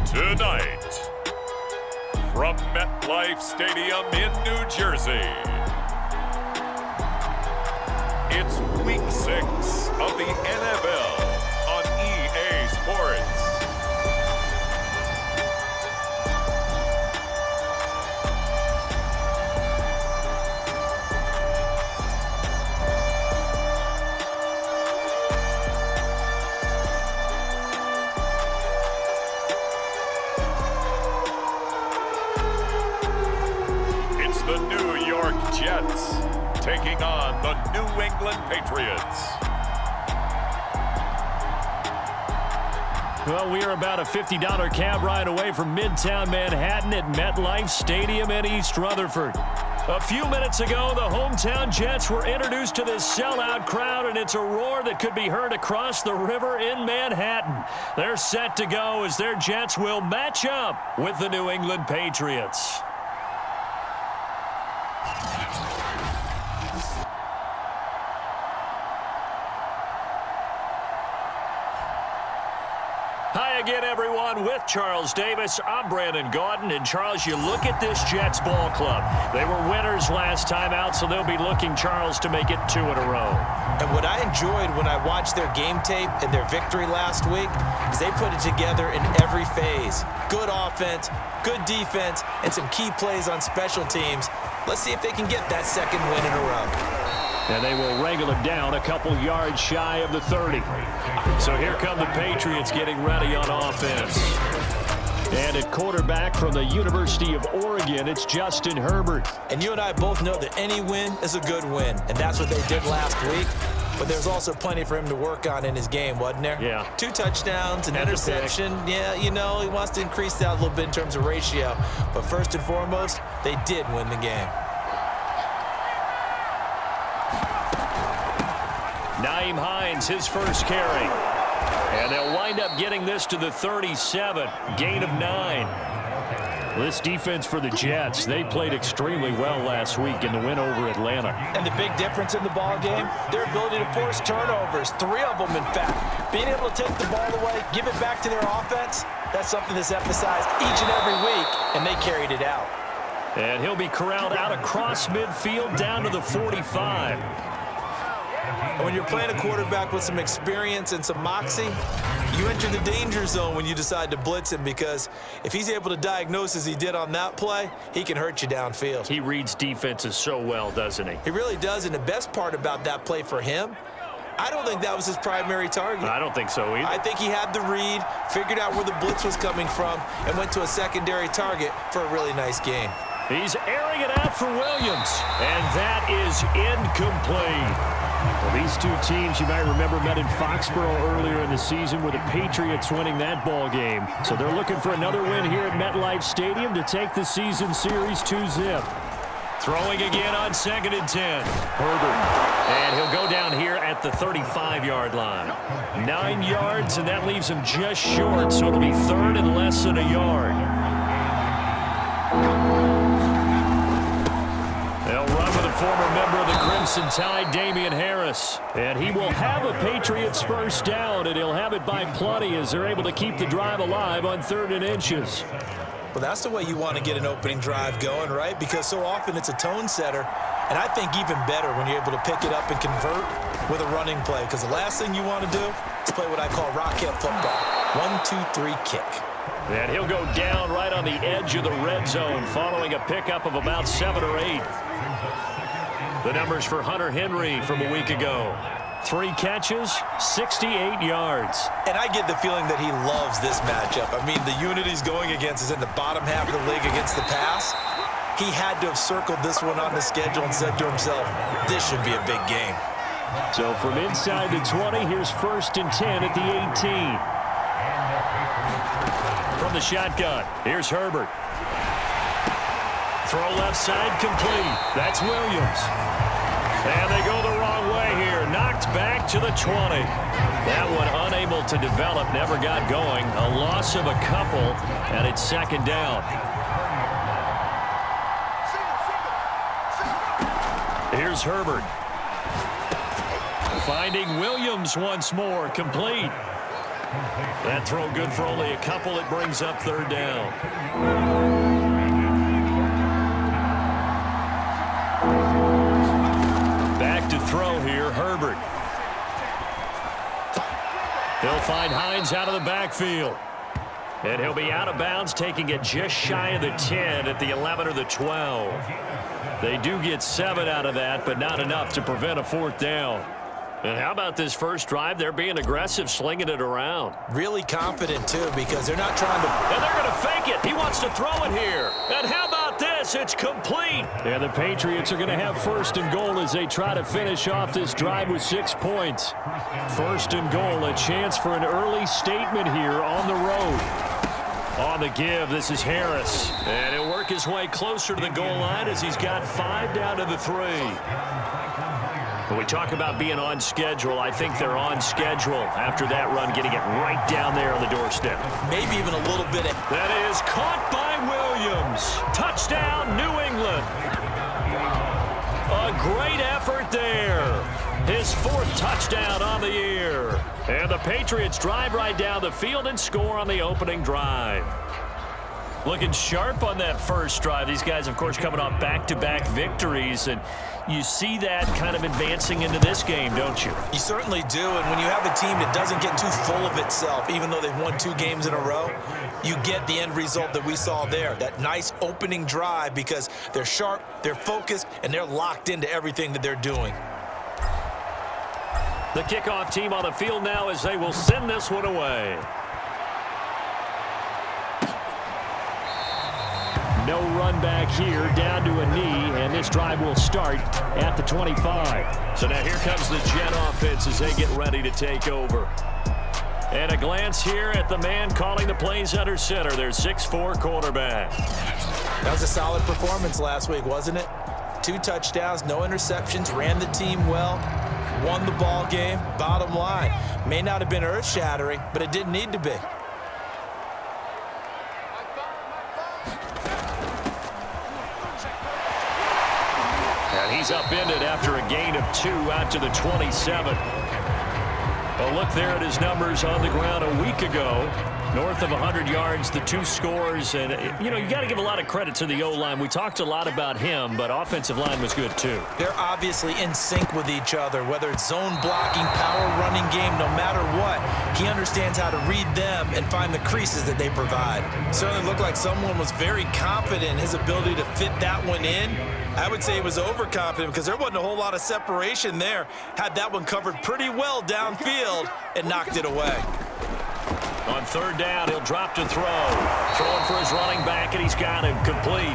Tonight, from MetLife Stadium in New Jersey, it's Week 6 of the NFL on EA Sports. The New York Jets taking on the New England Patriots. Well, we are about a $50 cab ride away from Midtown Manhattan at MetLife Stadium in East Rutherford. A few minutes ago, the hometown Jets were introduced to this sellout crowd, and it's a roar that could be heard across the river in Manhattan. They're set to go as their Jets will match up with the New England Patriots. Hi again, everyone. With Charles Davis, I'm Brandon Gaudin. And, Charles, you look at this Jets ball club. They were winners last time out, so they'll be looking, Charles, to make it 2 in a row. And what I enjoyed when I watched their game tape and their victory last week is they put it together in every phase. Good offense, good defense, and some key plays on special teams. Let's see if they can get that second win in a row. And they will wrangle him down a couple yards shy of the 30. So here come the Patriots getting ready on offense. And at quarterback from the University of Oregon, it's Justin Herbert. And you and I both know that any win is a good win, and that's what they did last week. But there's also plenty for him to work on in his game, wasn't there? Yeah. 2 touchdowns, an interception. Yeah, you know, he wants to increase that a little bit in terms of ratio. But first and foremost, they did win the game. Nyheim Hines, his first carry. And they'll wind up getting this to the 37. Gain of 9. This defense for the Jets, they played extremely well last week in the win over Atlanta. And the big difference in the ball game, their ability to force turnovers. 3 of them, in fact. Being able to take the ball away, give it back to their offense, that's something that's emphasized each and every week, and they carried it out. And he'll be corralled out across midfield down to the 45. And when you're playing a quarterback with some experience and some moxie, you enter the danger zone when you decide to blitz him, because if he's able to diagnose as he did on that play, he can hurt you downfield. He reads defenses so well, doesn't he? He really does, and the best part about that play for him, I don't think that was his primary target. I don't think so either. I think he had the read, figured out where the blitz was coming from, and went to a secondary target for a really nice gain. He's airing it out for Williams, and that is incomplete. Well, these two teams, you might remember, met in Foxborough earlier in the season with the Patriots winning that ball game. So they're looking for another win here at MetLife Stadium to take the season series 2-zip. Throwing again on 2nd and 10. Herbert. And he'll go down here at the 35-yard line. 9 yards, and that leaves him just short, so it'll be 3rd and less than a yard. They'll run with a former member of the Crimson Tide, Damian Harris. And he will have a Patriots first down, and he'll have it by plenty as they're able to keep the drive alive on 3rd and inches. Well, that's the way you want to get an opening drive going, right? Because so often it's a tone setter. And I think even better when you're able to pick it up and convert with a running play. Because the last thing you want to do is play what I call rocket football. 1, 2, 3, kick. And he'll go down right on the edge of the red zone following a pickup of about 7 or 8. The numbers for Hunter Henry from a week ago. 3 catches, 68 yards. And I get the feeling that he loves this matchup. I mean, the unit he's going against is in the bottom half of the league against the pass. He had to have circled this one on the schedule and said to himself, this should be a big game. So from inside the 20, here's 1st and 10 at the 18. From the shotgun, here's Herbert. Throw left side complete. That's Williams. And they go the wrong way here. Knocked back to the 20. That one unable to develop, never got going. A loss of a couple, and it's 2nd down. Here's Herbert. Finding Williams once more, complete. That throw good for only a couple. It brings up third down. Back to throw here, Herbert. He'll find Hines out of the backfield. And he'll be out of bounds, taking it just shy of the 10 at the 11 or the 12. They do get 7 out of that, but not enough to prevent a fourth down. And how about this first drive? They're being aggressive, slinging it around. Really confident, too, because they're not trying to... And they're going to fake it. He wants to throw it here. And how about this? It's complete. And the Patriots are going to have first and goal as they try to finish off this drive with 6 points. First and goal, a chance for an early statement here on the road. On the give, this is Harris. And he'll work his way closer to the goal line as he's got 5 down to the 3. When we talk about being on schedule, I think they're on schedule after that run, getting it right down there on the doorstep. Maybe even a little bit of... That is caught by Williams. Touchdown, New England. A great effort there. His 4th touchdown on the year. And the Patriots drive right down the field and score on the opening drive. Looking sharp on that first drive. These guys, of course, coming off back-to-back victories, and you see that kind of advancing into this game, don't you? You certainly do, and when you have a team that doesn't get too full of itself, even though they've won 2 games in a row, you get the end result that we saw there, that nice opening drive, because they're sharp, they're focused, and they're locked into everything that they're doing. The kickoff team on the field now as they will send this one away. No run back here, down to a knee, and this drive will start at the 25. So now here comes the Jet offense as they get ready to take over. And a glance here at the man calling the plays under center, their 6'4" quarterback. That was a solid performance last week, wasn't it? 2 touchdowns, no interceptions, ran the team well, won the ball game. Bottom line, may not have been earth-shattering, but it didn't need to be. And he's upended after a gain of 2 out to the 27. A look there at his numbers on the ground a week ago. North of 100 yards, the 2 scores. And, you know, you got to give a lot of credit to the O-line. We talked a lot about him, but offensive line was good, too. They're obviously in sync with each other, whether it's zone blocking, power running game, no matter what. He understands how to read them and find the creases that they provide. Certainly looked like someone was very confident in his ability to fit that one in. I would say he was overconfident because there wasn't a whole lot of separation there. Had that one covered pretty well downfield and knocked it away. On third down, he'll drop to throw. Throwing for his running back, and he's got him complete.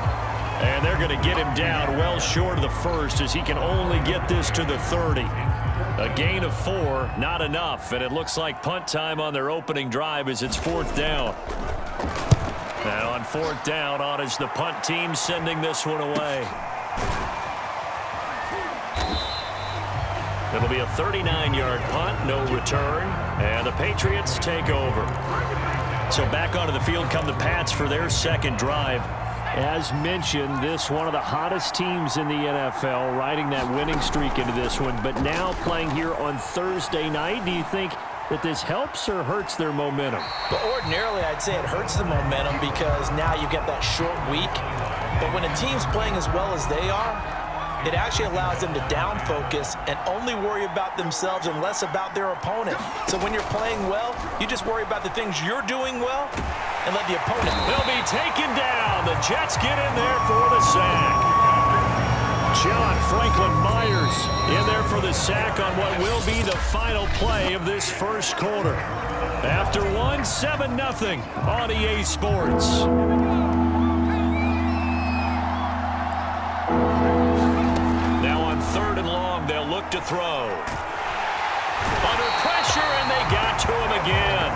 And they're going to get him down well short of the first as he can only get this to the 30. A gain of 4, not enough. And it looks like punt time on their opening drive as it's 4th down. And on 4th down, on is the punt team sending this one away. It'll be a 39-yard punt, no return, and the Patriots take over. So back onto the field come the Pats for their second drive. As mentioned, this one of the hottest teams in the NFL, riding that winning streak into this one, but now playing here on Thursday night. Do you think that this helps or hurts their momentum? But ordinarily, I'd say it hurts the momentum because now you get that short week. But when a team's playing as well as they are, it actually allows them to down focus and only worry about themselves and less about their opponent. So when you're playing well, you just worry about the things you're doing well and let the opponent. They'll be taken down. The Jets get in there for the sack. John Franklin Myers in there for the sack on what will be the final play of this first quarter. After 7-0 on EA Sports. Third and long, they'll look to throw. Under pressure, and they got to him again.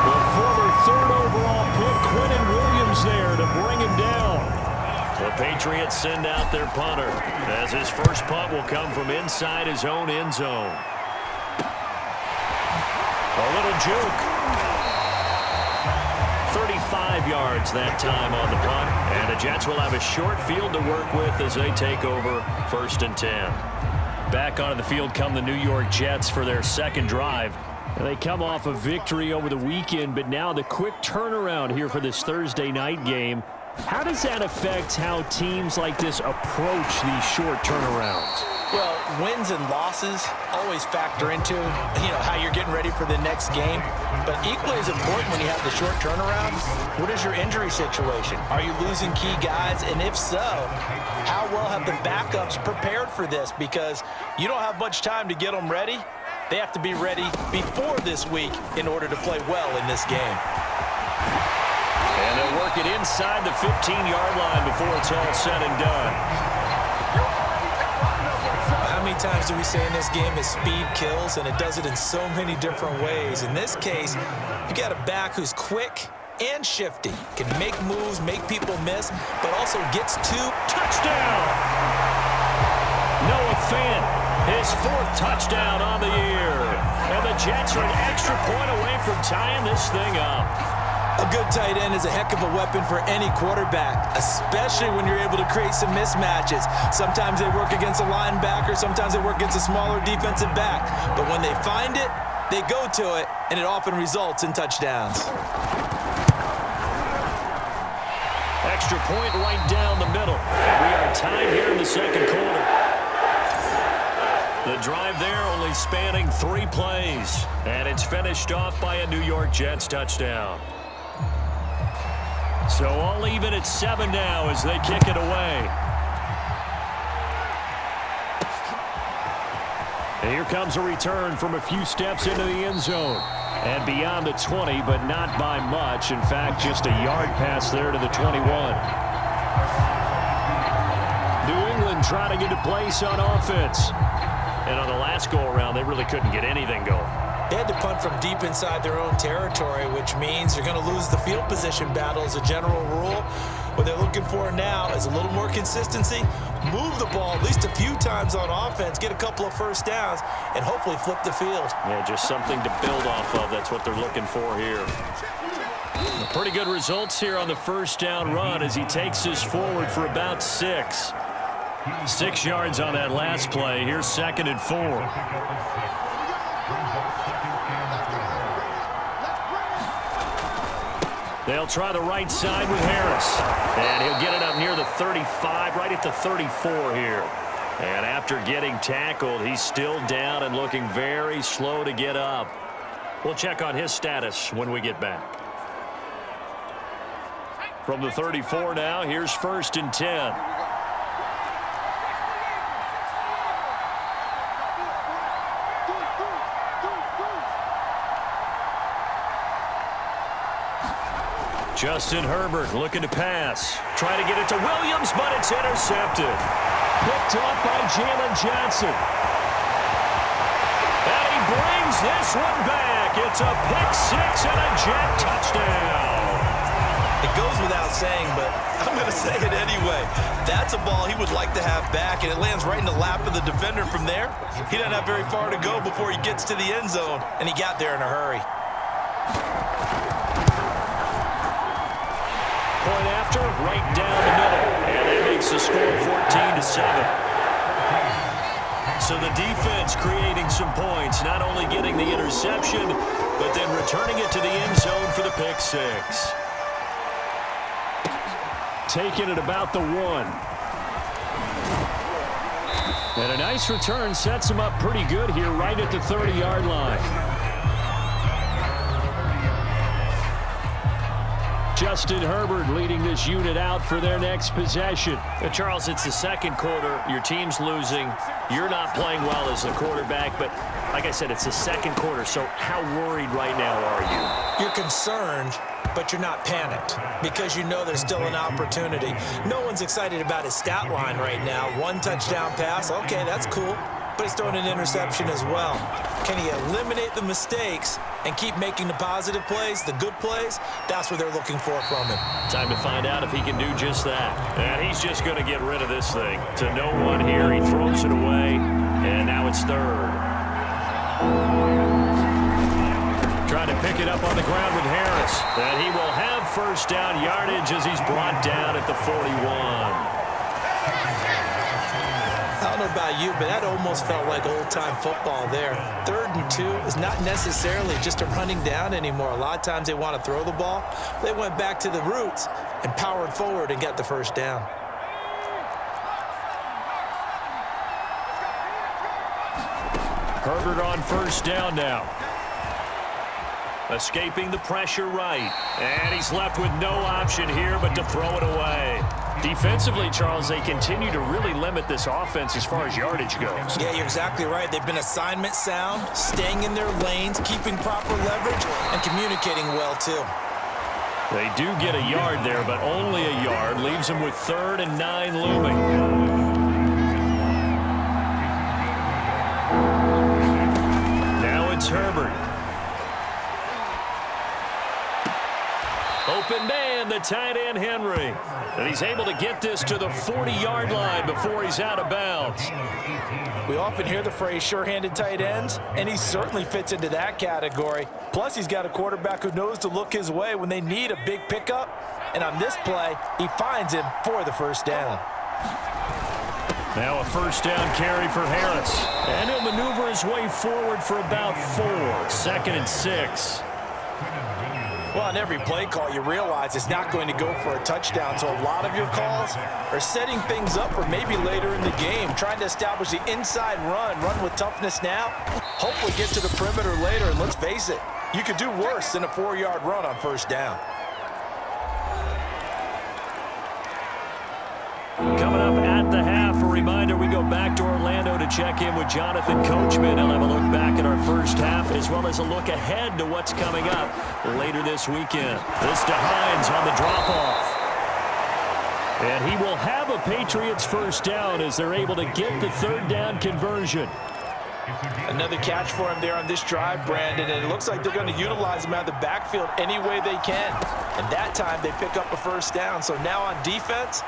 The former 3rd overall pick, Quentin Williams there to bring him down. The Patriots send out their punter, as his first punt will come from inside his own end zone. A little juke. 35 yards that time on the punt, and the Jets will have a short field to work with as they take over 1st and 10. Back onto the field come the New York Jets for their second drive, They come off a victory over the weekend, but now the quick turnaround here for this Thursday night game. How does that affect how teams like this approach these short turnarounds? Well, wins and losses always factor into, how you're getting ready for the next game. But equally as important when you have the short turnaround, what is your injury situation? Are you losing key guys? And if so, how well have the backups prepared for this? Because you don't have much time to get them ready. They have to be ready before this week in order to play well in this game. And they'll work it inside the 15-yard line before it's all said and done. How many times do we say in this game that speed kills, and it does it in so many different ways? In this case, you got a back who's quick and shifty, can make moves, make people miss, but also gets to touchdown. Noah Fant, his 4th touchdown on the year. And the Jets are an extra point away from tying this thing up. A good tight end is a heck of a weapon for any quarterback, especially when you're able to create some mismatches. Sometimes they work against a linebacker, sometimes they work against a smaller defensive back. But when they find it, they go to it, and it often results in touchdowns. Extra point right down the middle. We are tied here in the second quarter. The drive there only spanning 3 plays, and it's finished off by a New York Jets touchdown. So all even at 7 now as they kick it away. And here comes a return from a few steps into the end zone. And beyond the 20, but not by much. In fact, just a yard pass there to the 21. New England trying to get a place on offense. And on the last go-around, they really couldn't get anything going. They had to punt from deep inside their own territory, which means you're going to lose the field position battle as a general rule. What they're looking for now is a little more consistency, move the ball at least a few times on offense, get a couple of first downs, and hopefully flip the field. Yeah, just something to build off of. That's what they're looking for here. Pretty good results here on the first down run as he takes us forward for about 6. 6 yards on that last play. Here's 2nd and 4. They'll try the right side with Harris. And he'll get it up near the 35, right at the 34 here. And after getting tackled, he's still down and looking very slow to get up. We'll check on his status when we get back. From the 34 now, here's 1st and 10. Justin Herbert looking to pass. Trying to get it to Williams, but it's intercepted. Picked up by Jalen Johnson. And he brings this one back. It's a pick 6 and a Jet touchdown. It goes without saying, but I'm going to say it anyway. That's a ball he would like to have back, and it lands right in the lap of the defender from there. He doesn't have very far to go before he gets to the end zone, and he got there in a hurry. Point after, right down the middle. And that makes the score 14-7. So the defense creating some points, not only getting the interception, but then returning it to the end zone for the pick 6. Taking it about the 1. And a nice return sets him up pretty good here right at the 30-yard line. Justin Herbert leading this unit out for their next possession. Charles, it's the second quarter. Your team's losing. You're not playing well as the quarterback, but like I said, it's the second quarter, so how worried right now are you? You're concerned, but you're not panicked because you know there's still an opportunity. No one's excited about his stat line right now. 1 touchdown pass, okay, that's cool, but he's throwing an interception as well. Can he eliminate the mistakes and keep making the positive plays, the good plays? That's what they're looking for from him. Time to find out if he can do just that. And he's just going to get rid of this thing. To no one here, he throws it away, and now it's 3rd. Trying to pick it up on the ground with Harris. And he will have first down yardage as he's brought down at the 41. How know about you, but that almost felt like old-time football there. 3rd and 2 is not necessarily just a running down anymore. A lot of times they want to throw the ball. They went back to the roots and powered forward and got the first down. Herbert on first down now. Escaping the pressure right. And he's left with no option here but to throw it away. Defensively, Charles, they continue to really limit this offense as far as yardage goes. Yeah, you're exactly right. They've been assignment sound, staying in their lanes, keeping proper leverage, and communicating well, too. They do get a yard there, but only a yard. Leaves them with 3rd and 9 looming. Herbert. Open man, the tight end Henry. And he's able to get this to the 40-yard line before he's out of bounds. We often hear the phrase sure-handed tight ends, and he certainly fits into that category. Plus, he's got a quarterback who knows to look his way when they need a big pickup. And on this play, he finds him for the first down. Now a first down carry for Harris. And he'll maneuver his way forward for about 4. 2nd and 6. Well, on every play call, you realize it's not going to go for a touchdown. So a lot of your calls are setting things up for maybe later in the game, trying to establish the inside run with toughness now. Hopefully get to the perimeter later. And let's face it, you could do worse than a 4-yard run on first down. Coming up at the half, a reminder, we go back to Orlando to check in with Jonathan Coachman. He'll have a look back at our first half as well as a look ahead to what's coming up later this weekend. This to Hines on the drop-off. And he will have a Patriots first down as they're able to get the 3rd down conversion. Another catch for him there on this drive, Brandon, and it looks like they're going to utilize him out of the backfield any way they can. And that time they pick up a first down. So now on defense,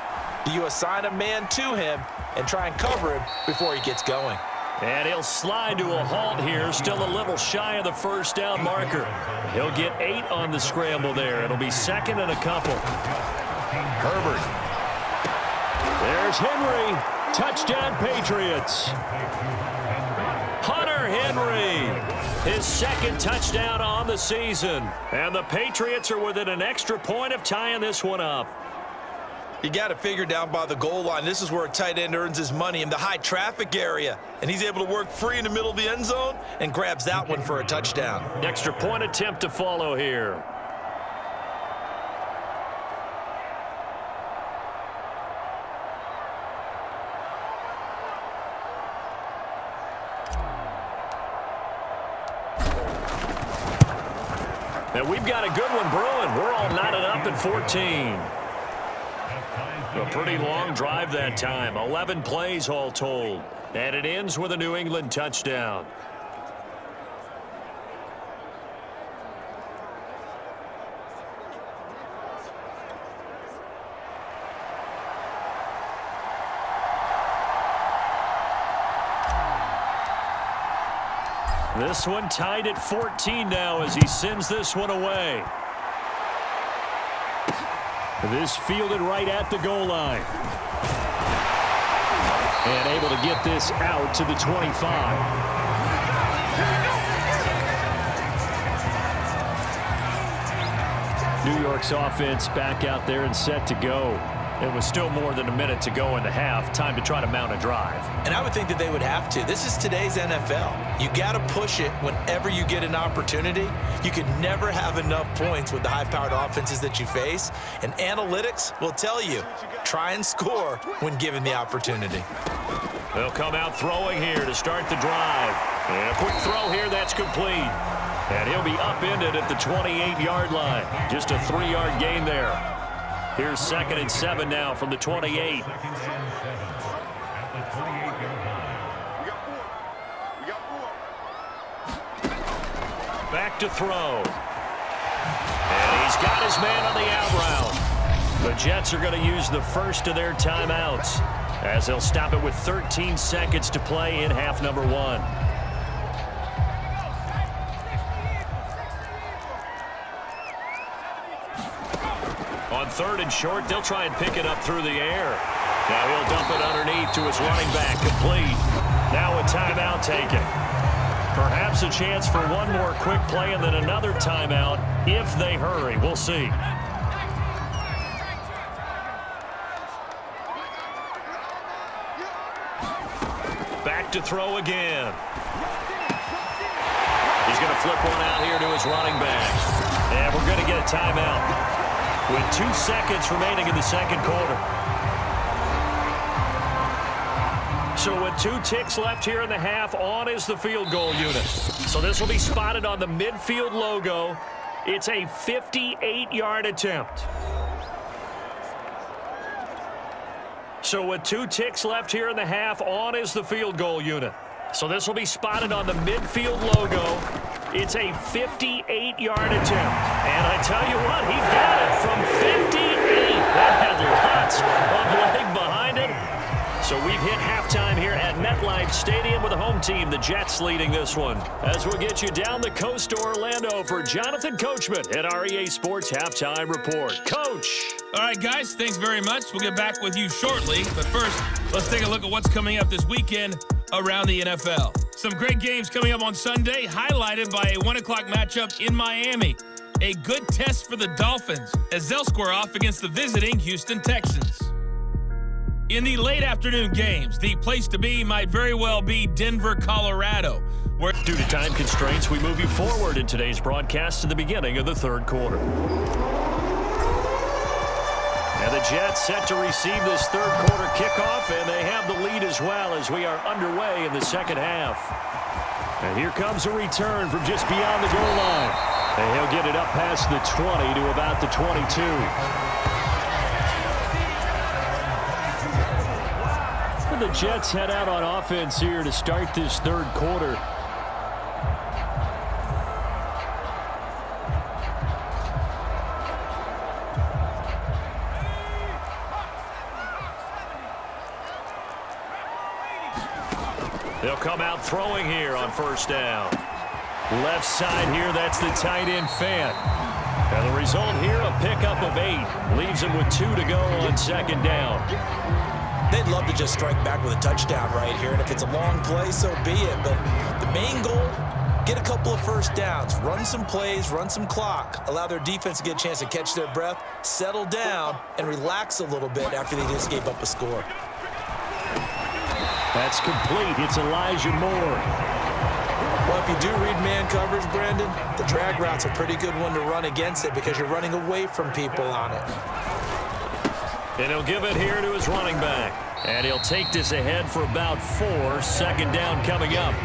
do you assign a man to him and try and cover him before he gets going? And he'll slide to a halt here, still a little shy of the first down marker. He'll get 8 on the scramble there. It'll be 2nd and a couple. Herbert. There's Henry. Touchdown, Patriots. Hunter Henry. His 2nd touchdown on the season. And the Patriots are within an extra point of tying this one up. You got to figure down by the goal line. This is where a tight end earns his money, in the high traffic area. And he's able to work free in the middle of the end zone and grabs that one for a touchdown. Extra point attempt to follow here. And we've got a good one brewing. We're all knotted up at 14. A pretty long drive that time. 11 plays all told. And it ends with a New England touchdown. This one tied at 14 now as he sends this one away. This fielded right at the goal line. And able to get this out to the 25. New York's offense back out there and set to go. It was still more than a minute to go in the half. Time to try to mount a drive. And I would think that they would have to. This is today's NFL. You got to push it whenever you get an opportunity. You could never have enough points with the high-powered offenses that you face. And analytics will tell you, try and score when given the opportunity. They'll come out throwing here to start the drive. And a quick throw here, that's complete. And he'll be upended at the 28-yard line. Just a 3-yard gain there. Here's 2nd and 7 now from the 28. Back to throw. And he's got his man on the out route. The Jets are going to use the first of their timeouts as they'll stop it with 13 seconds to play in half number 1. On 3rd and short, they'll try and pick it up through the air. Now he'll dump it underneath to his running back, complete. Now a timeout taken. Perhaps a chance for one more quick play and then another timeout if they hurry. We'll see. Back to throw again. He's going to flip one out here to his running back. And we're going to get a timeout with 2 seconds remaining in the second quarter. So with 2 ticks left here in the half, on is the field goal unit. So this will be spotted on the midfield logo. It's a 58-yard attempt. So with 2 ticks left here in the half, on is the field goal unit. So this will be spotted on the midfield logo. It's a 58-yard attempt. And I tell you what, he got it from 58. That had lots of leg behind it. So we've hit halftime here at MetLife Stadium with the home team, the Jets, leading this one. As we'll get you down the coast to Orlando for Jonathan Coachman at our EA Sports Halftime Report. Coach. All right, guys, thanks very much. We'll get back with you shortly. But first, let's take a look at what's coming up this weekend around the NFL. Some great games coming up on Sunday, highlighted by a 1 o'clock matchup in Miami. A good test for the Dolphins as they'll square off against the visiting Houston Texans. In the late afternoon games, the place to be might very well be Denver, Colorado, where Due to time constraints, we move you forward in today's broadcast to the beginning of the third quarter. And the Jets set to receive this third quarter kickoff, and they have the lead as well as we are underway in the second half. And here comes a return from just beyond the goal line. And he'll get it up past the 20 to about the 22. The Jets head out on offense here to start this third quarter. They'll come out throwing here on first down. Left side here, that's the tight end Fant. And the result here, a pickup of 8. Leaves him with 2 to go on second down. They'd love to just strike back with a touchdown right here, and if it's a long play, so be it. But the main goal, get a couple of first downs, run some plays, run some clock, allow their defense to get a chance to catch their breath, settle down, and relax a little bit after they just gave up a score. That's complete. It's Elijah Moore. Well, if you do read man coverage, Brandon, the drag route's a pretty good one to run against it because you're running away from people on it. And he'll give it here to his running back. And he'll take this ahead for about 4. Second down coming up.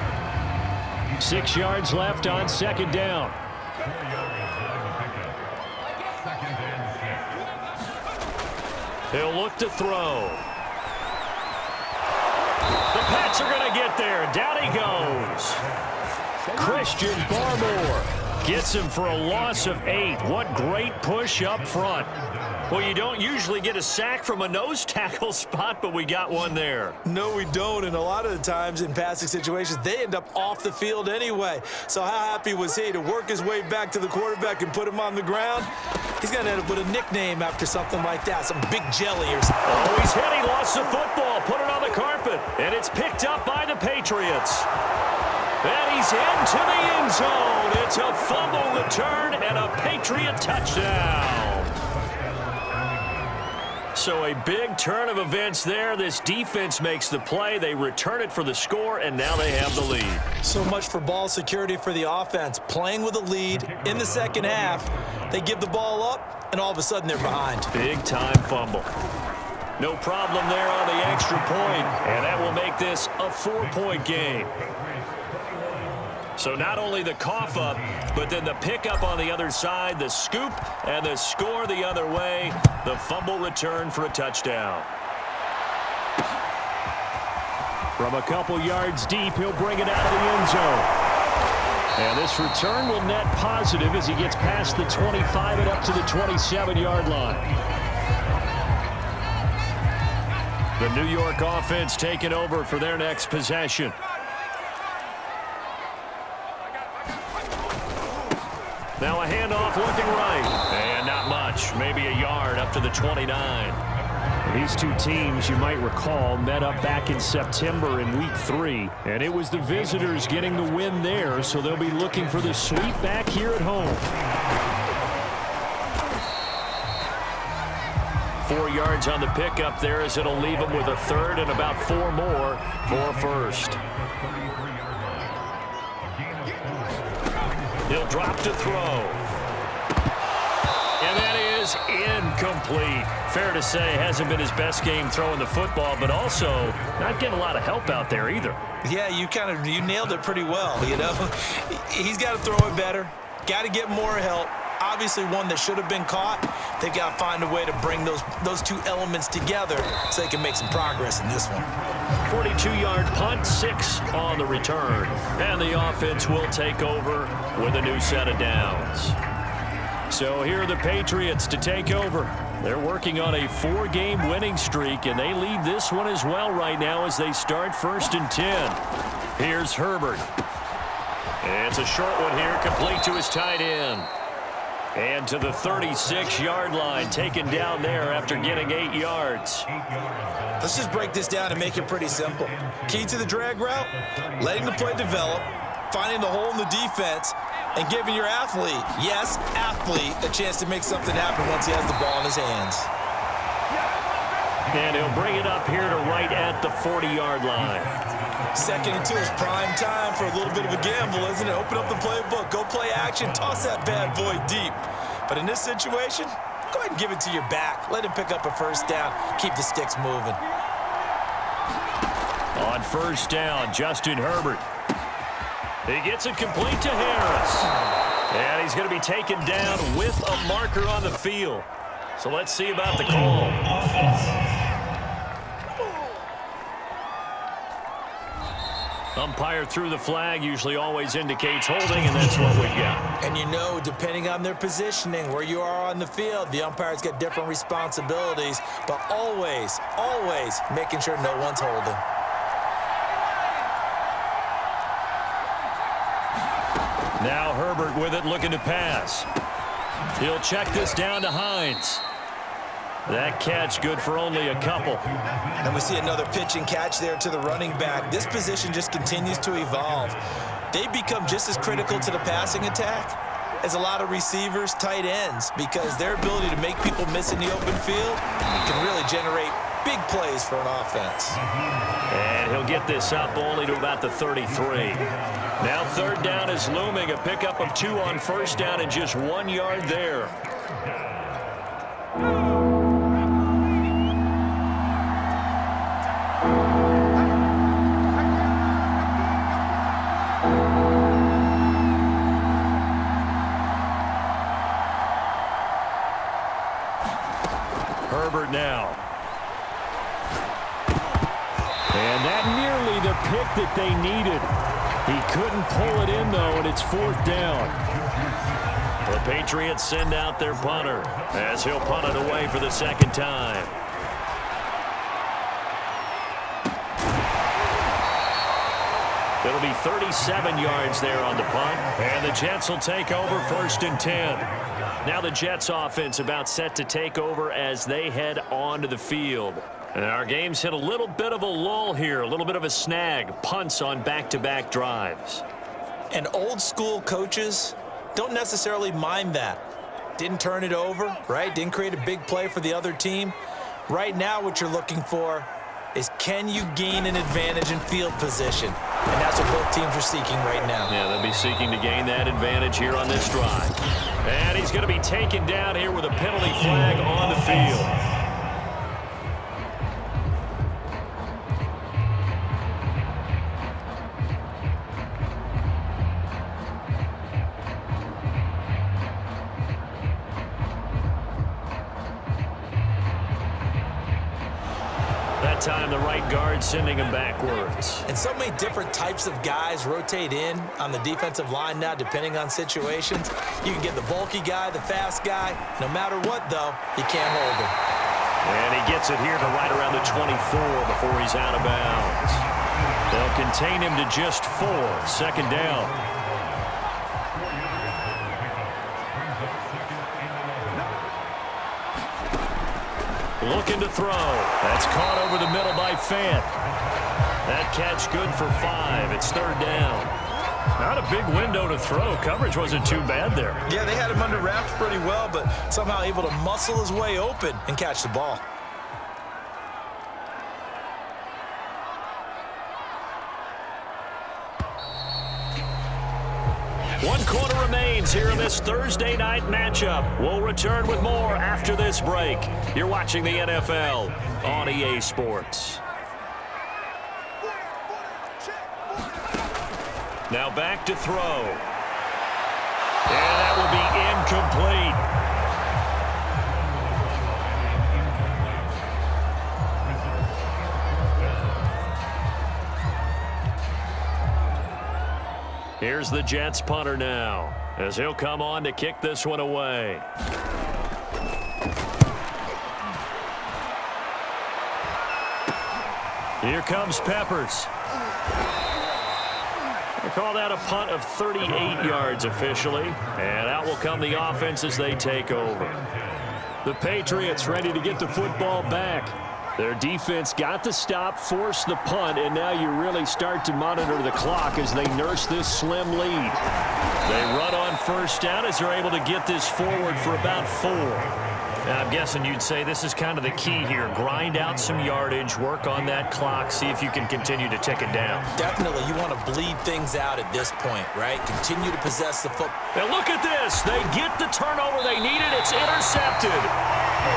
6 yards left on second down. He'll look to throw. The Pats are going to get there. Down he goes. Christian Barmore gets him for a loss of 8. What great push up front. Well, you don't usually get a sack from a nose tackle spot, but we got one there. No, we don't, and a lot of the times in passing situations, they end up off the field anyway. So how happy was he to work his way back to the quarterback and put him on the ground? He's going to end up with a nickname after something like that, some big jelly or something. Oh, he's hit. He lost the football, put it on the carpet, and it's picked up by the Patriots. And he's into the end zone. It's a fumble return and a Patriot touchdown. So a big turn of events there. This defense makes the play. They return it for the score, and now they have the lead. So much for ball security for the offense. Playing with a lead in the second half. They give the ball up, and all of a sudden they're behind. Big-time fumble. No problem there on the extra point, and that will make this a 4-point game. So not only the cough up, but then the pickup on the other side, the scoop, and the score the other way. The fumble return for a touchdown. From a couple yards deep, he'll bring it out of the end zone. And this return will net positive as he gets past the 25 and up to the 27-yard line. The New York offense taking over for their next possession. Now a handoff looking right. And not much. Maybe a yard up to the 29. These two teams, you might recall, met up back in September in Week 3, and it was the visitors getting the win there, so they'll be looking for the sweep back here at home. 4 yards on the pickup there as it'll leave them with a third and about 4 more for first. He'll drop to throw. And that is incomplete. Fair to say, hasn't been his best game throwing the football, but also not getting a lot of help out there either. Yeah, you nailed it pretty well, you know. He's got to throw it better. Got to get more help. Obviously one that should have been caught. They've got to find a way to bring those two elements together so they can make some progress in this one. 42-yard punt, 6 on the return. And the offense will take over with a new set of downs. So here are the Patriots to take over. They're working on a 4-game winning streak, and they lead this one as well right now as they start 1st and 10. Here's Herbert. And it's a short one here, complete to his tight end. And to the 36-yard line, taken down there after getting 8 yards. Let's just break this down and make it pretty simple. Key to the drag route, letting the play develop, finding the hole in the defense, and giving your athlete, yes, athlete, a chance to make something happen once he has the ball in his hands. And he'll bring it up here to right at the 40-yard line. 2nd and 2 is prime time for a little bit of a gamble, isn't it? Open up the playbook, go play action, toss that bad boy deep. But in this situation, go ahead and give it to your back. Let him pick up a first down. Keep the sticks moving. On 1st down, Justin Herbert. He gets it complete to Harris. And he's going to be taken down with a marker on the field. So let's see about the call. Umpire threw the flag, usually always indicates holding, and that's what we got. And you know, depending on their positioning, where you are on the field, the umpire's got different responsibilities, but always, always making sure no one's holding. Now Herbert with it, looking to pass. He'll check this down to Hines. That catch good for only a couple. And we see another pitch and catch there to the running back. This position just continues to evolve. They become just as critical to the passing attack as a lot of receivers, tight ends, because their ability to make people miss in the open field can really generate big plays for an offense. And he'll get this up only to about the 33. Now 3rd down is looming, a pickup of 2 on 1st down and just 1 yard there. Herbert now. And that nearly the pick that they needed. He couldn't pull it in, though, and it's 4th down. The Patriots send out their punter as he'll punt it away for the 2nd time. It'll be 37 yards there on the punt, and the Jets will take over 1st and 10. Now the Jets offense about set to take over as they head onto the field. And our game's hit a little bit of a lull here, a little bit of a snag, punts on back-to-back drives. And old school coaches don't necessarily mind that. Didn't turn it over, right? Didn't create a big play for the other team. Right now what you're looking for is, can you gain an advantage in field position? And that's what both teams are seeking right now. Yeah, they'll be seeking to gain that advantage here on this drive. And he's going to be taken down here with a penalty flag on the field. That time the right guard sending him backwards. And so many different types of guys rotate in on the defensive line now, depending on situations. You can get the bulky guy, the fast guy. No matter what, though, he can't hold him. And he gets it here to right around the 24 before he's out of bounds. They'll contain him to just 4. 2nd down. Looking to throw. That's caught over the middle by Fant. That catch good for 5. It's third down. Not a big window to throw. Coverage wasn't too bad there. Yeah, they had him under wraps pretty well, but somehow able to muscle his way open and catch the ball. One quarter remains here in this Thursday night matchup. We'll return with more after this break. You're watching the NFL on EA Sports. Now back to throw. And that will be incomplete. Here's the Jets punter now, as he'll come on to kick this one away. Here comes Peppers. They call that a punt of 38 yards officially, and out will come the offense as they take over. The Patriots ready to get the football back. Their defense got the stop, forced the punt, and now you really start to monitor the clock as they nurse this slim lead. They run on first down as they're able to get this forward for about 4. Now, I'm guessing you'd say this is kind of the key here. Grind out some yardage, work on that clock, see if you can continue to tick it down. Definitely. You want to bleed things out at this point, right? Continue to possess the football. Now look at this. They get the turnover they needed. It's intercepted.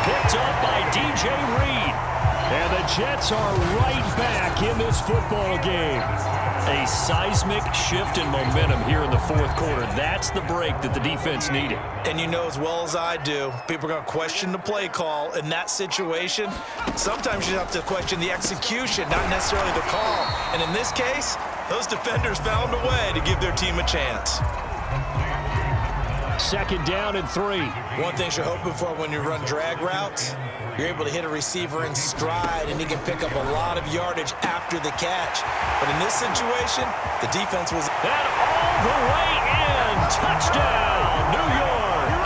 Picked up by DJ Reed. And the Jets are right back in this football game. A seismic shift in momentum here in the fourth quarter. That's the break that the defense needed. And you know as well as I do, people are going to question the play call in that situation. Sometimes you have to question the execution, not necessarily the call. And in this case, those defenders found a way to give their team a chance. Second down and 3. One thing you're hoping for when you run drag routes, you're able to hit a receiver in stride, and he can pick up a lot of yardage after the catch. But in this situation, the defense was... And all the way in. Touchdown, New York.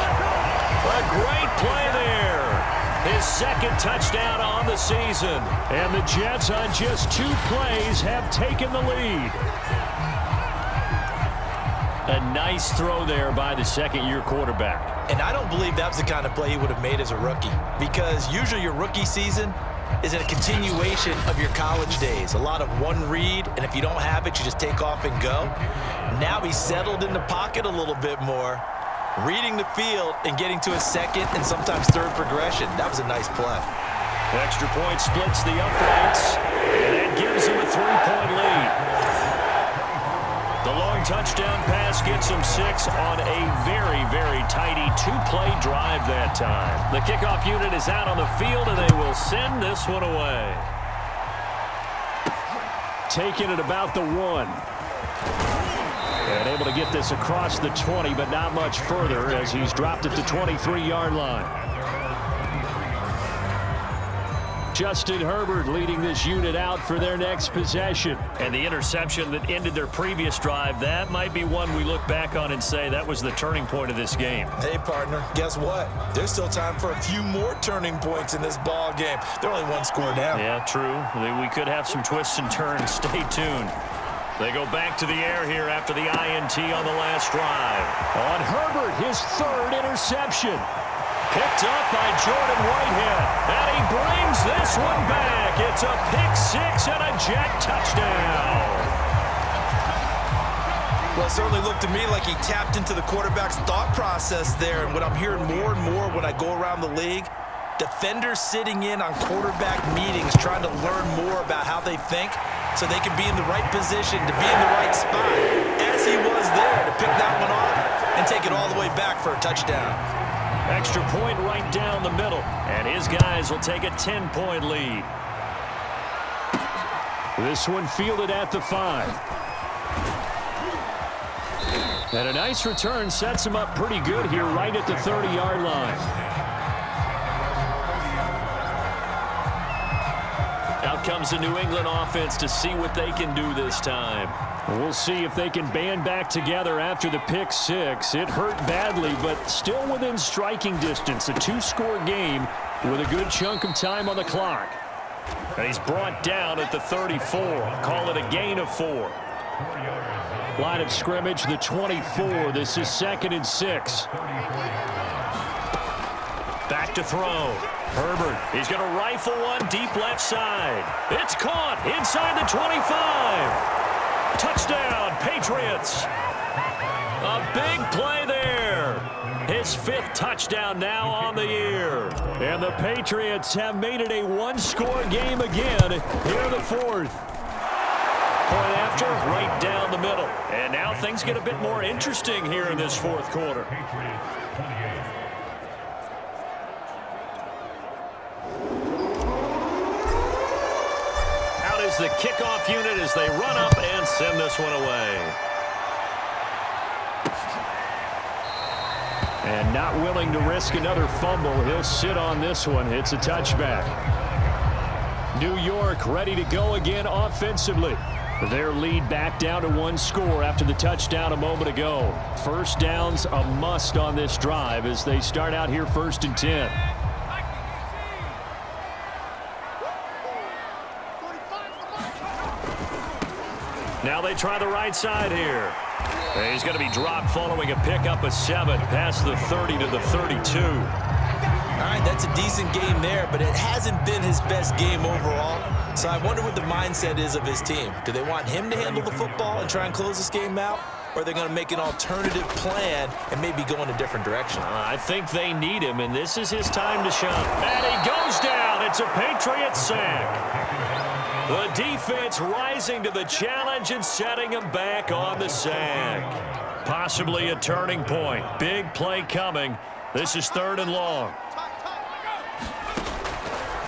A great play there. His second touchdown on the season. And the Jets on just 2 plays have taken the lead. A nice throw there by the second-year quarterback. And I don't believe that was the kind of play he would have made as a rookie, because usually your rookie season is a continuation of your college days. A lot of one read, and if you don't have it, you just take off and go. Now he's settled in the pocket a little bit more, reading the field and getting to his second and sometimes third progression. That was a nice play. Extra point splits the uprights, and that gives him a 3-point lead. The long touchdown pass gets him 6 on a very, very tidy 2-play drive that time. The kickoff unit is out on the field, and they will send this one away. Taking it about the 1. And able to get this across the 20, but not much further as he's dropped at the 23-yard line. Justin Herbert leading this unit out for their next possession. And the interception that ended their previous drive, that might be one we look back on and say that was the turning point of this game. Hey, partner, guess what? There's still time for a few more turning points in this ball game. They're only 1 score down. Yeah, true. We could have some twists and turns. Stay tuned. They go back to the air here after the INT on the last drive. On Herbert, his 3rd interception. Picked up by Jordan Whitehead, and he brings this one back. It's a pick-6 and a Jet touchdown. Well, it certainly looked to me like he tapped into the quarterback's thought process there, and what I'm hearing more and more when I go around the league, defenders sitting in on quarterback meetings trying to learn more about how they think so they can be in the right position to be in the right spot, as he was there to pick that one off and take it all the way back for a touchdown. Extra point right down the middle, and his guys will take a 10-point lead. This one fielded at the 5. And a nice return sets him up pretty good here right at the 30-yard line. Out comes the New England offense to see what they can do this time. We'll see if they can band back together after the pick-6. It hurt badly, but still within striking distance. A 2-score game with a good chunk of time on the clock. And he's brought down at the 34. Call it a gain of 4. Line of scrimmage, the 24. This is 2nd and 6. Back to throw. Herbert, he's going to rifle one deep left side. It's caught inside the 25. Touchdown, Patriots. A big play there. His 5th touchdown now on the year. And the Patriots have made it a one-score game again here in the 4th. Point after, right down the middle. And now things get a bit more interesting here in this 4th quarter. Out is the kickoff unit as they run up and send this one away. And not willing to risk another fumble. He'll sit on this one. It's a touchback. New York ready to go again offensively. Their lead back down to 1 score after the touchdown a moment ago. First down's a must on this drive as they start out here 1st and 10. Now they try the right side here. And he's going to be dropped following a pickup of 7 past the 30 to the 32. All right, that's a decent game there, but it hasn't been his best game overall. So I wonder what the mindset is of his team. Do they want him to handle the football and try and close this game out? Or are they going to make an alternative plan and maybe go in a different direction? I think they need him, and this is his time to shine. And he goes down. It's a Patriots sack. The defense rising to the challenge and setting him back on the sack. Possibly a turning point. Big play coming. This is 3rd and long.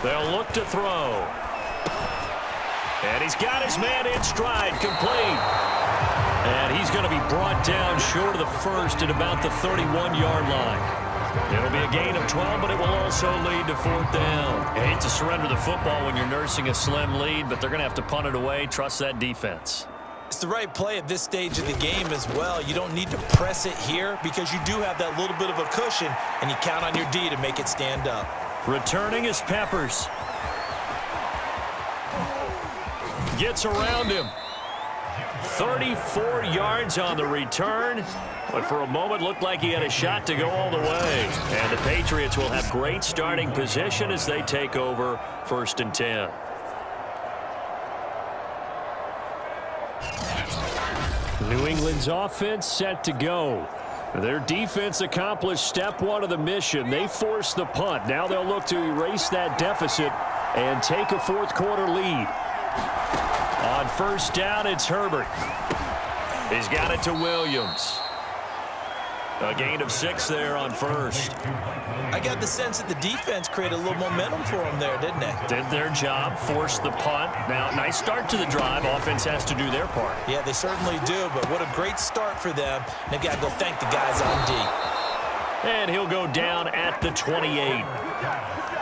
They'll look to throw. And he's got his man in stride, complete. And he's going to be brought down short of the 1st at about the 31-yard line. It'll be a gain of 12, but it will also lead to 4th down. You hate to surrender the football when you're nursing a slim lead, but they're going to have to punt it away. Trust that defense. It's the right play at this stage of the game as well. You don't need to press it here because you do have that little bit of a cushion, and you count on your D to make it stand up. Returning is Peppers. Gets around him. 34 yards on the return. But for a moment, looked like he had a shot to go all the way. And the Patriots will have great starting position as they take over 1st and 10. New England's offense set to go. Their defense accomplished step 1 of the mission. They forced the punt. Now they'll look to erase that deficit and take a 4th quarter lead. On 1st down, it's Herbert. He's got it to Williams. A gain of 6 there on 1st. I got the sense that the defense created a little momentum for them there, didn't they? Did their job, forced the punt. Now, nice start to the drive. Offense has to do their part. Yeah, they certainly do, but what a great start for them. They've got to go thank the guys on D. And he'll go down at the 28.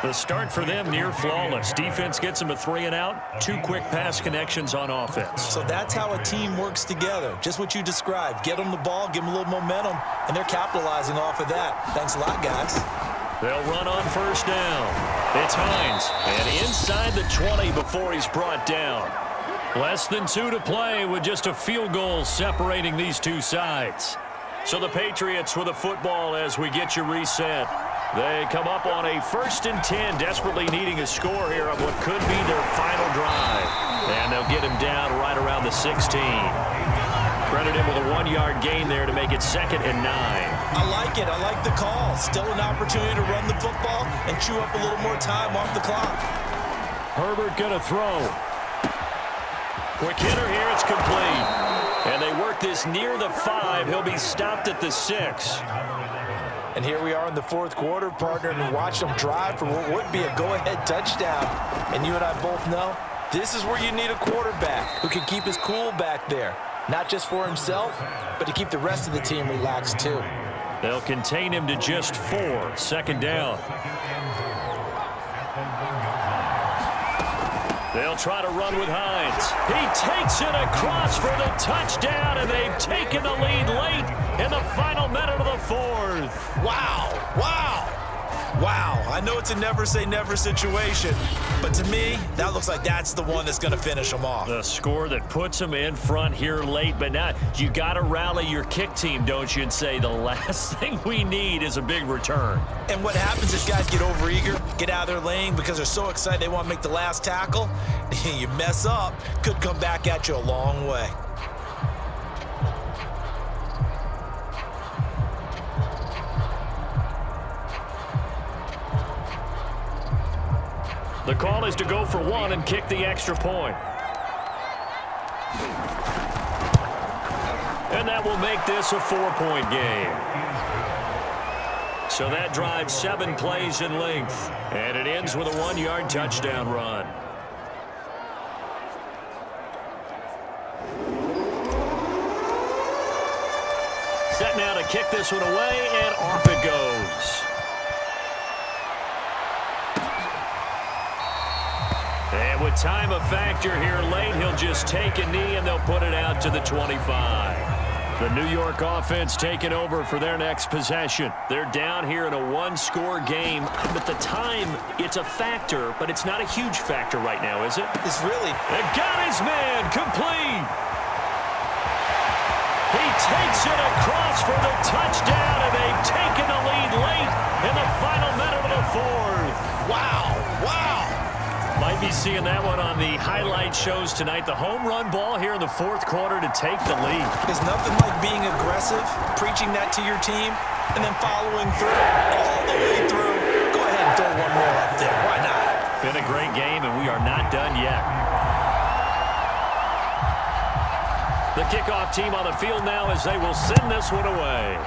The start for them near flawless. Defense gets them a 3 and out. 2 quick pass connections on offense. So that's how a team works together. Just what you described. Get them the ball, give them a little momentum, and they're capitalizing off of that. Thanks a lot, guys. They'll run on 1st down. It's Hines. And inside the 20 before he's brought down. Less than 2 to play with just a field goal separating these two sides. So the Patriots with a football as we get you reset. They come up on a 1st and 10, desperately needing a score here on what could be their final drive. And they'll get him down right around the 16. Credit him with a 1-yard gain there to make it 2nd and 9. I like it. I like the call. Still an opportunity to run the football and chew up a little more time off the clock. Herbert going to throw. Quick hitter here. It's complete. And they work this near the 5. He'll be stopped at the 6. And here we are in the 4th quarter, partner, and watch them drive for what would be a go-ahead touchdown. And you and I both know this is where you need a quarterback who can keep his cool back there. Not just for himself, but to keep the rest of the team relaxed too. They'll contain him to just 4. 2nd down. They'll try to run with Hines. He takes it across for the touchdown, and they've taken the lead late in the final minute of the 4th. Wow. Wow. Wow, I know it's a never say never situation, but to me, that looks like that's the one that's going to finish them off. The score that puts them in front here late, but now you got to rally your kick team, don't you, and say the last thing we need is a big return. And what happens is guys get overeager, get out of their lane because they're so excited they want to make the last tackle. You mess up, could come back at you a long way. The call is to go for one and kick the extra point. And that will make this a 4-point game. So that drives 7 plays in length. And it ends with a 1-yard touchdown run. Set now to kick this one away, and off it goes. And with time a factor here late, he'll just take a knee and they'll put it out to the 25. The New York offense taking over for their next possession. They're down here in a 1-score game. But the time, it's a factor, but it's not a huge factor right now, is it? It's really... They got his man complete. He takes it across for the touchdown, and they've taken the lead late in the final minute of the fourth. Wow, wow. Might be seeing that one on the highlight shows tonight. The home run ball here in the fourth quarter to take the lead. There's nothing like being aggressive, preaching that to your team, and then following through all the way through. Go ahead and throw one more up there. Why not? Been a great game, and we are not done yet. The kickoff team on the field now as they will send this one away.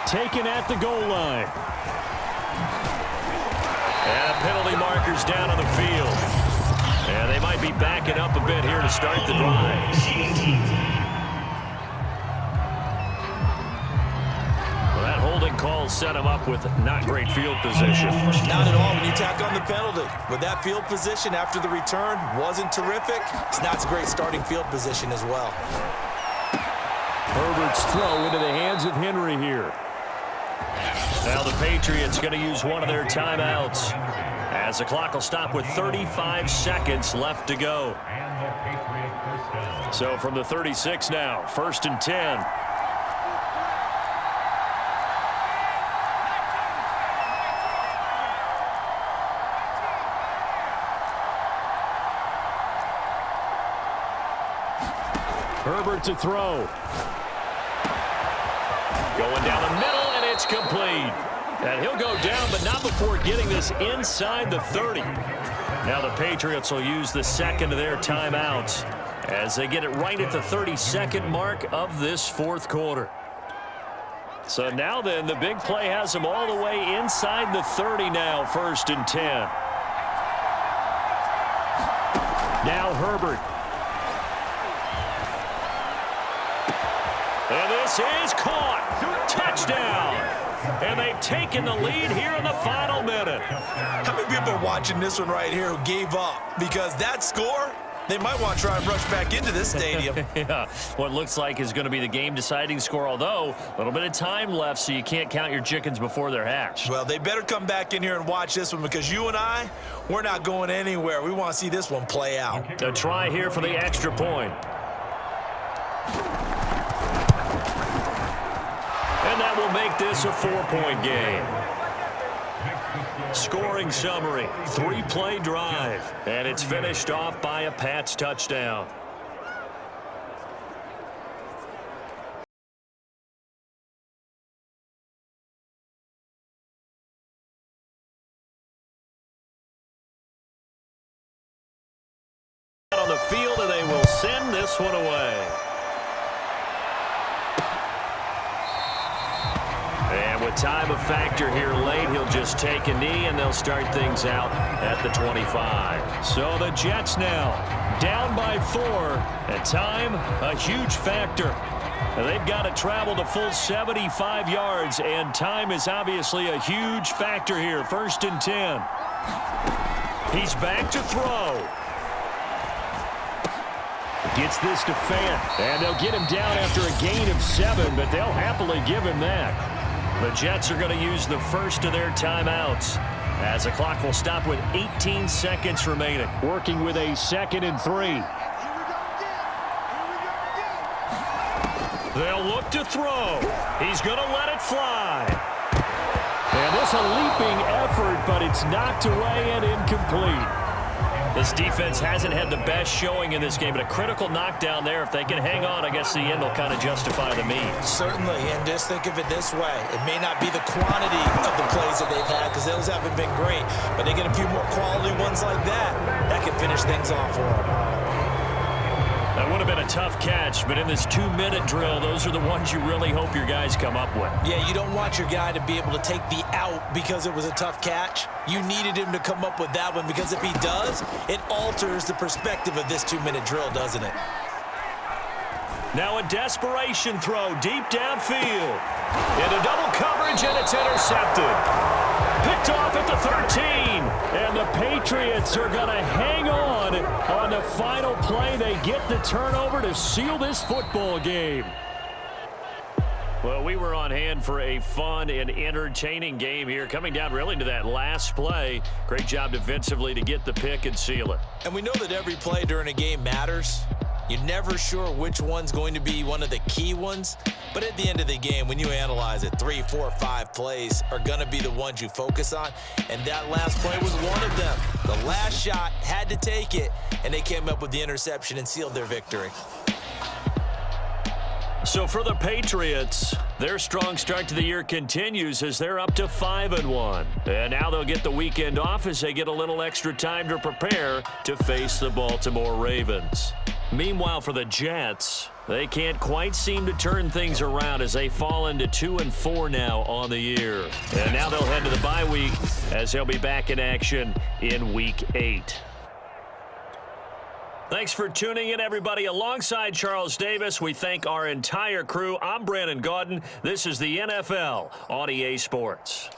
Taken at the goal line. And penalty markers down on the field. And they might be backing up a bit here to start the drive. Well, that holding call set him up with not great field position. Not at all when you tack on the penalty. With that field position after the return wasn't terrific, it's not a great starting field position as well. Herbert's throw into the hands of Henry here. Now the Patriots going to use one of their timeouts as the clock will stop with 35 seconds left to go. So from the 36 now, 1st and 10. Herbert to throw. Going down the middle, and it's complete. And he'll go down, but not before getting this inside the 30. Now the Patriots will use the second of their timeouts as they get it right at the 32nd mark of this fourth quarter. So now then, the big play has them all the way inside the 30 now, 1st and 10. Now Herbert. And this is caught. Touchdown. And they've taken the lead here in the final minute. How many people are watching this one right here who gave up? Because that score, they might want to try and rush back into this stadium. Yeah, what looks like is going to be the game-deciding score, although a little bit of time left, so you can't count your chickens before they're hatched. Well, they better come back in here and watch this one because you and I, we're not going anywhere. We want to see this one play out. A try here for the extra point. And that will make this a 4-point game. Scoring summary, 3-play drive, and it's finished off by a Pats touchdown. On the field, and they will send this one away. And with time a factor here late, he'll just take a knee and they'll start things out at the 25. So the Jets now down by 4, and time a huge factor. They've got to travel the full 75 yards, and time is obviously a huge factor here. 1st and 10. He's back to throw. Gets this to Fant, and they'll get him down after a gain of 7, but they'll happily give him that. The Jets are going to use the first of their timeouts, as the clock will stop with 18 seconds remaining. Working with a 2nd and 3. They'll look to throw. He's going to let it fly. And this a leaping effort, but it's knocked away and incomplete. This defense hasn't had the best showing in this game, but a critical knockdown there. If they can hang on, I guess the end will kind of justify the means. Certainly, and just think of it this way. It may not be the quantity of the plays that they've had, because those haven't been great, but they get a few more quality ones like that. That can finish things off for them. That would have been a tough catch, but in this 2-minute drill, those are the ones you really hope your guys come up with. Yeah, you don't want your guy to be able to take the out because it was a tough catch. You needed him to come up with that one, because if he does, it alters the perspective of this 2-minute drill, doesn't it? Now a desperation throw deep downfield. Into double coverage, and it's intercepted. Picked off at the 13. And the Patriots are going to hang on the final play. They get the turnover to seal this football game. Well, we were on hand for a fun and entertaining game here, coming down really to that last play. Great job defensively to get the pick and seal it. And we know that every play during a game matters. You're never sure which one's going to be one of the key ones. But at the end of the game, when you analyze it, 3, 4, 5 plays are going to be the ones you focus on. And that last play was one of them. The last shot had to take it, and they came up with the interception and sealed their victory. So for the Patriots, their strong start to the year continues as they're up to 5-1. And now they'll get the weekend off as they get a little extra time to prepare to face the Baltimore Ravens. Meanwhile, for the Jets, they can't quite seem to turn things around as they fall into 2-4 now on the year. And now they'll head to the bye week as they'll be back in action in Week 8. Thanks for tuning in, everybody. Alongside Charles Davis, we thank our entire crew. I'm Brandon Gaudin. This is the NFL on EA Sports.